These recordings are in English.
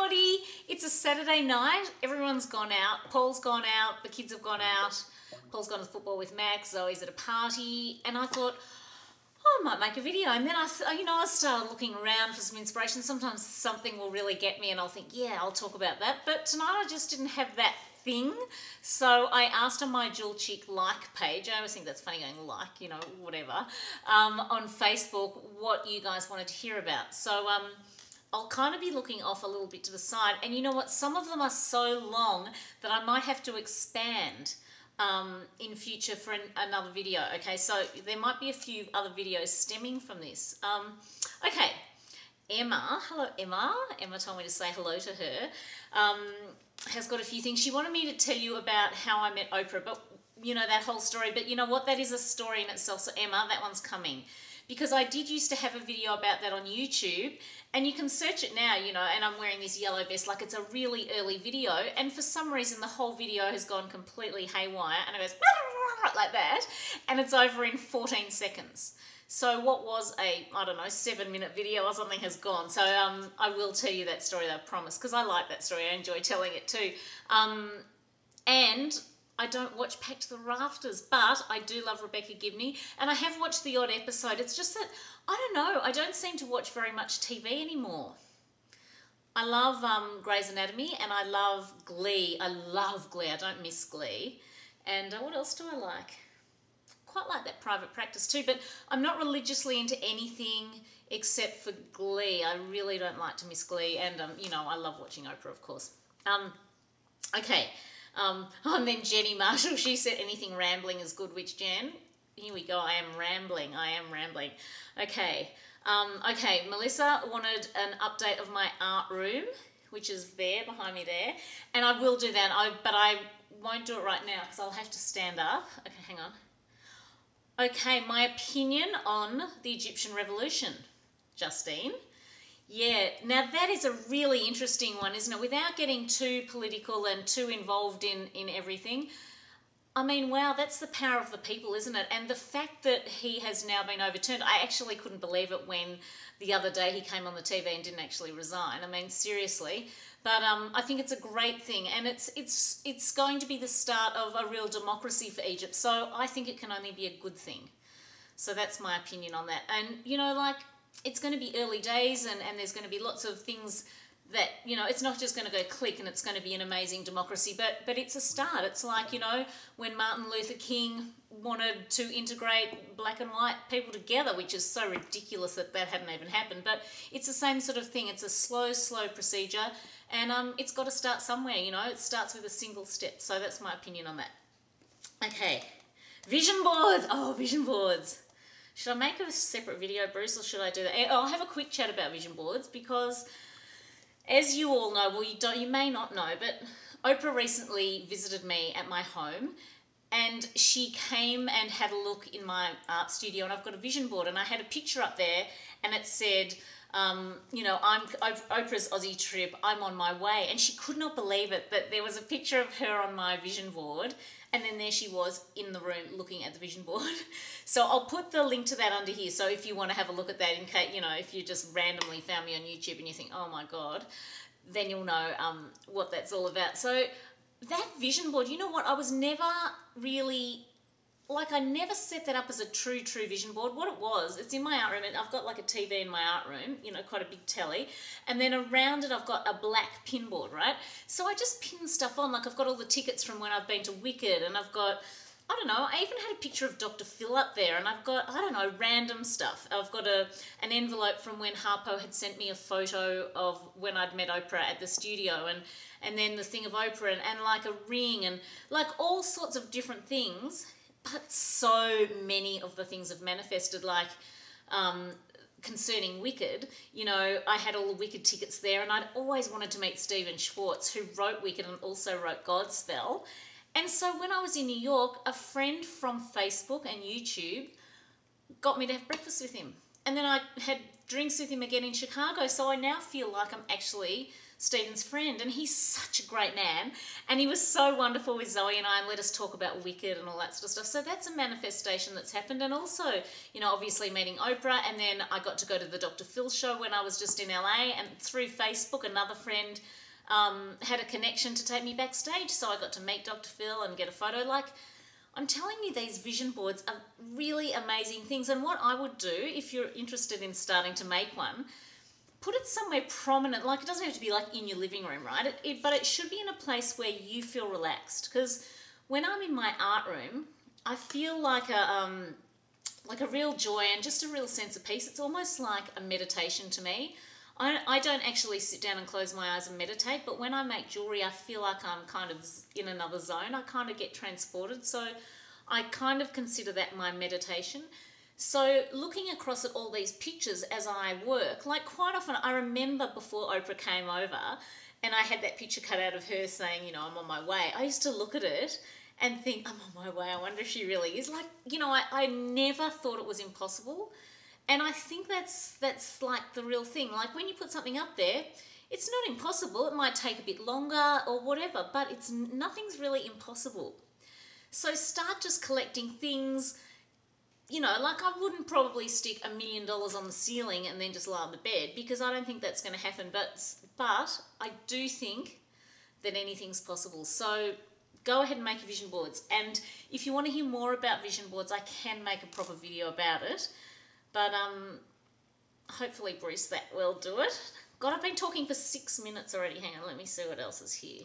everybody. It's a Saturday night. Everyone's gone out. Paul's gone out. The kids have gone out. Paul's gone to football with Max. Zoe's at a party. And I thought, oh, I might make a video. And then I started looking around for some inspiration. Sometimes something will really get me and I'll think, yeah, I'll talk about that. But tonight I just didn't have that thing. So I asked on my Jewelchic like page, I always think that's funny going like, you know, whatever, on Facebook, what you guys wanted to hear about. So I'll kind of be looking off a little bit to the side. And you know what? Some of them are so long that I might have to expand in future for another video. Okay, so there might be a few other videos stemming from this. Okay, Emma, hello Emma. Emma told me to say hello to her. Has got a few things. She wanted me to tell you about how I met Oprah, but you know, that whole story. But you know what? That is a story in itself. So Emma, that one's coming. Because I did used to have a video about that on YouTube, and you can search it now, you know, and I'm wearing this yellow vest, like it's a really early video, and for some reason the whole video has gone completely haywire, and it goes like that, and it's over in 14 seconds. So what was a, I don't know, 7-minute video or something has gone. So I will tell you that story, I promise, because I like that story. I enjoy telling it too. And I don't watch Packed to the Rafters, but I do love Rebecca Gibney, and I have watched the odd episode. It's just that, I don't know, I don't seem to watch very much TV anymore. I love Grey's Anatomy, and I love Glee. I love Glee. I don't miss Glee. And what else do I like? Quite like that Private Practice too, but I'm not religiously into anything except for Glee. I really don't like to miss Glee, and you know, I love watching Oprah, of course. Okay, and then Jenny Marshall, she said anything rambling is good, which Jen? Here we go, I am rambling. Okay, okay, Melissa wanted an update of my art room, which is there, behind me there, and I will do that, but I won't do it right now because I'll have to stand up. Okay, hang on. Okay, my opinion on the Egyptian Revolution, Justine. Yeah, now that is a really interesting one, isn't it? Without getting too political and too involved in everything. I mean, wow, that's the power of the people, isn't it? And the fact that he has now been overturned, I actually couldn't believe it when the other day he came on the TV and didn't actually resign. I mean, seriously. But I think it's a great thing, and it's going to be the start of a real democracy for Egypt. So I think it can only be a good thing. So that's my opinion on that. And, you know, like, it's going to be early days, and there's going to be lots of things that, you know, it's not just going to go click and it's going to be an amazing democracy, but it's a start. It's like, you know, when Martin Luther King wanted to integrate black and white people together, which is so ridiculous that that hadn't even happened. But it's the same sort of thing. It's a slow procedure, and it's got to start somewhere, you know. It starts with a single step. So that's my opinion on that. Okay, vision boards. Oh, vision boards. Should I make a separate video, Bruce, or should I do that? I'll have a quick chat about vision boards because, as you all know, well, you may not know, but Oprah recently visited me at my home, and she came and had a look in my art studio, and I've got a vision board, and I had a picture up there, and it said, you know, Oprah's Aussie trip, I'm on my way. And she could not believe it, that there was a picture of her on my vision board, and then there she was in the room looking at the vision board. So I'll put the link to that under here, so if you want to have a look at that, in case, you know, if you just randomly found me on YouTube and you think, oh my God, then you'll know what that's all about. So that vision board, you know what, I was never really, like, I never set that up as a true vision board. What it was, it's in my art room, and I've got like a TV in my art room, you know, quite a big telly, and then around it I've got a black pin board, right? So I just pin stuff on, like I've got all the tickets from when I've been to Wicked, and I've got, I don't know, I even had a picture of Dr. Phil up there, and I've got, I don't know, random stuff. I've got an envelope from when Harpo had sent me a photo of when I'd met Oprah at the studio, and then the thing of Oprah, and like a ring, and like all sorts of different things. But so many of the things have manifested, like concerning Wicked, you know, I had all the Wicked tickets there, and I'd always wanted to meet Stephen Schwartz, who wrote Wicked and also wrote Godspell. And so when I was in New York, a friend from Facebook and YouTube got me to have breakfast with him. And then I had drinks with him again in Chicago. So I now feel like I'm actually Stephen's friend, and he's such a great man, and he was so wonderful with Zoe and I, and let us talk about Wicked and all that sort of stuff. So that's a manifestation that's happened. And also, you know, obviously meeting Oprah, and then I got to go to the Dr. Phil show when I was just in LA, and through Facebook another friend had a connection to take me backstage, so I got to meet Dr. Phil and get a photo. Like, I'm telling you, these vision boards are really amazing things. And what I would do, if you're interested in starting to make one, put it somewhere prominent. Like, it doesn't have to be like in your living room, right? But it should be in a place where you feel relaxed. Because when I'm in my art room, I feel like a real joy and just a real sense of peace. It's almost like a meditation to me. I don't actually sit down and close my eyes and meditate, but when I make jewellery, I feel like I'm kind of in another zone. I kind of get transported. So I kind of consider that my meditation. So looking across at all these pictures as I work, like quite often I remember before Oprah came over and I had that picture cut out of her saying, you know, I'm on my way. I used to look at it and think, I'm on my way. I wonder if she really is. Like, you know, I never thought it was impossible. And I think that's like the real thing. Like when you put something up there, it's not impossible. It might take a bit longer or whatever, but nothing's really impossible. So start just collecting things. You know, like I wouldn't probably stick $1 million on the ceiling and then just lie on the bed, because I don't think that's going to happen. But I do think that anything's possible. So go ahead and make your vision boards. And if you want to hear more about vision boards, I can make a proper video about it. But hopefully Bruce that will do it. God, I've been talking for 6 minutes already. Hang on, let me see what else is here.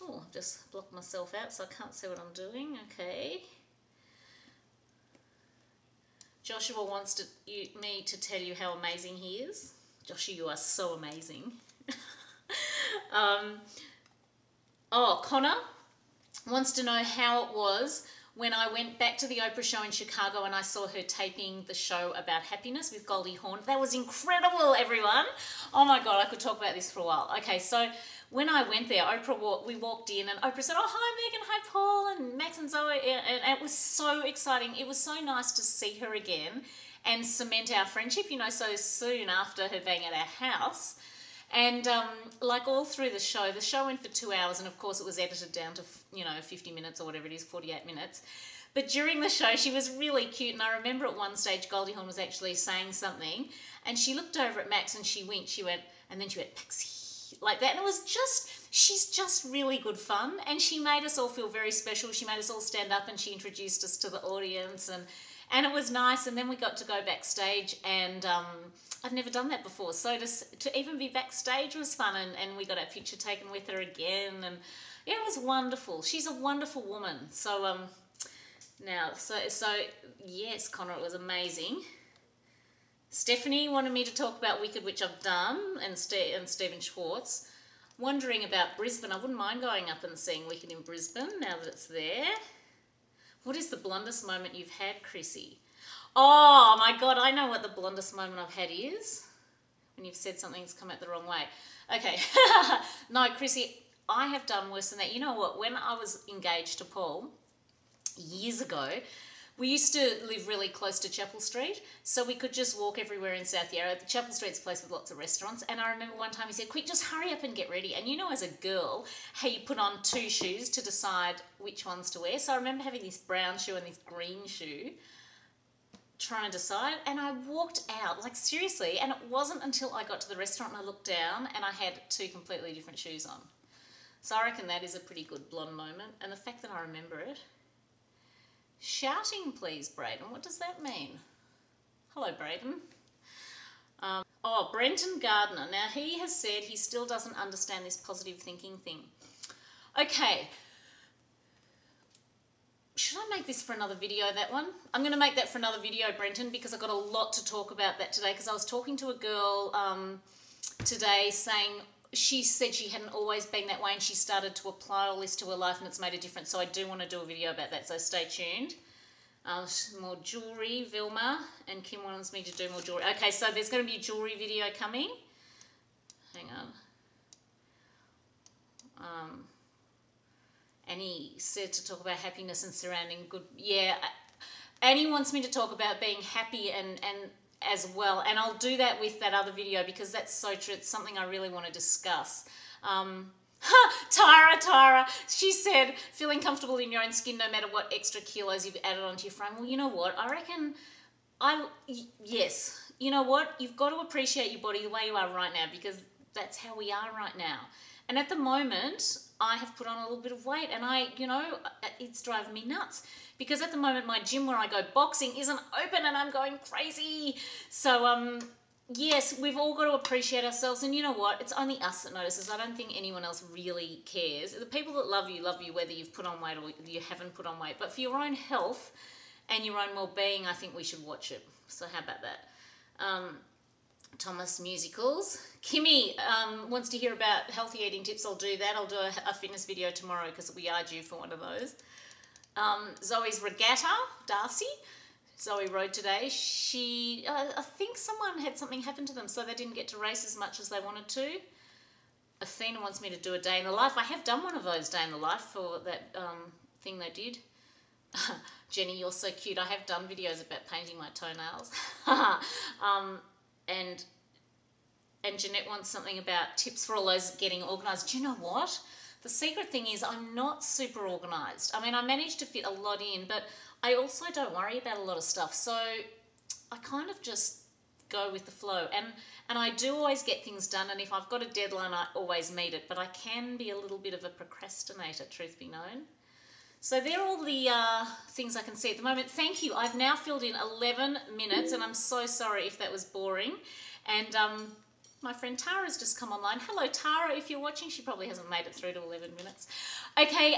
Oh, I've just blocked myself out so I can't see what I'm doing. Okay. Joshua wants me to tell you how amazing he is. Joshua, you are so amazing. Connor wants to know how it was when I went back to the Oprah show in Chicago and I saw her taping the show about happiness with Goldie Hawn. That was incredible, everyone. Oh my God, I could talk about this for a while. Okay, so when I went there, we walked in and Oprah said, oh, hi Megan, hi Paul, and Max and Zoe, and it was so exciting. It was so nice to see her again and cement our friendship, you know, so soon after her being at our house. And like all through the show went for 2 hours, and of course it was edited down to, you know, 50 minutes or whatever it is, 48 minutes. But during the show, she was really cute, and I remember at one stage Goldie Hawn was actually saying something, and she looked over at Max and she winked, and then she went, Maxie, like that. And it was just, she's just really good fun, and she made us all feel very special. She made us all stand up and she introduced us to the audience, and it was nice. And then we got to go backstage, and I've never done that before, so to even be backstage was fun, and we got our picture taken with her again, and yeah, it was wonderful. She's a wonderful woman. So yes, Connor, it was amazing. Stephanie wanted me to talk about Wicked, which I've done, and Stephen Schwartz. Wondering about Brisbane. I wouldn't mind going up and seeing Wicked in Brisbane now that it's there. What is the blondest moment you've had, Chrissy? Oh my God, I know what the blondest moment I've had is. When you've said something's come out the wrong way. Okay. No, Chrissy, I have done worse than that. You know what? When I was engaged to Paul years ago, we used to live really close to Chapel Street, so we could just walk everywhere in South Yarra. Chapel Street's a place with lots of restaurants, and I remember one time he said, quick, just hurry up and get ready. And you know, as a girl, how you put on 2 shoes to decide which ones to wear. So I remember having this brown shoe and this green shoe, trying to decide, and I walked out, like seriously, and it wasn't until I got to the restaurant and I looked down and I had 2 completely different shoes on. So I reckon that is a pretty good blonde moment, and the fact that I remember it. Shouting, please, Braden. What does that mean? Hello, Braden. Brenton Gardner. Now, he has said he still doesn't understand this positive thinking thing. Okay. Should I make this for another video, that one? I'm going to make that for another video, Brenton, because I've got a lot to talk about that today, because I was talking to a girl today saying she said she hadn't always been that way and she started to apply all this to her life and it's made a difference. So I do want to do a video about that, so stay tuned. More jewellery, Vilma and Kim wants me to do more jewellery. Okay, so there's going to be a jewellery video coming. Hang on. Annie said to talk about happiness and surrounding good. Yeah, Annie wants me to talk about being happy and as well. And I'll do that with that other video because that's so true. It's something I really want to discuss. Tyra, she said, feeling comfortable in your own skin no matter what extra kilos you've added onto your frame. Well, you know what? I reckon, yes, you know what? You've got to appreciate your body the way you are right now because that's how we are right now. And at the moment, I have put on a little bit of weight and it's driving me nuts because at the moment my gym where I go boxing isn't open and I'm going crazy. So, yes, we've all got to appreciate ourselves, and you know what? It's only us that notices. I don't think anyone else really cares. The people that love you whether you've put on weight or you haven't put on weight. But for your own health and your own well-being, I think we should watch it. So how about that? Thomas musicals. Kimmy wants to hear about healthy eating tips. I'll do that. I'll do a fitness video tomorrow because we are due for one of those. Zoe's regatta, Darcy. Zoe rode today. She, I think someone had something happen to them, so they didn't get to race as much as they wanted to. Athena wants me to do a day in the life. I have done one of those day in the life for that thing they did. Jenny, you're so cute. I have done videos about painting my toenails. And Jeanette wants something about tips for all those getting organised. Do you know what? The secret thing is I'm not super organised. I mean, I managed to fit a lot in, but I also don't worry about a lot of stuff. So I kind of just go with the flow. And I do always get things done. And if I've got a deadline, I always meet it. But I can be a little bit of a procrastinator, truth be known. So they're all the things I can see at the moment. Thank you. I've now filled in 11 minutes. And I'm so sorry if that was boring. And my friend Tara's just come online. Hello, Tara. If you're watching, she probably hasn't made it through to 11 minutes. Okay,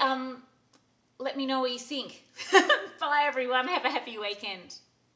let me know what you think. Bye, everyone. Have a happy weekend.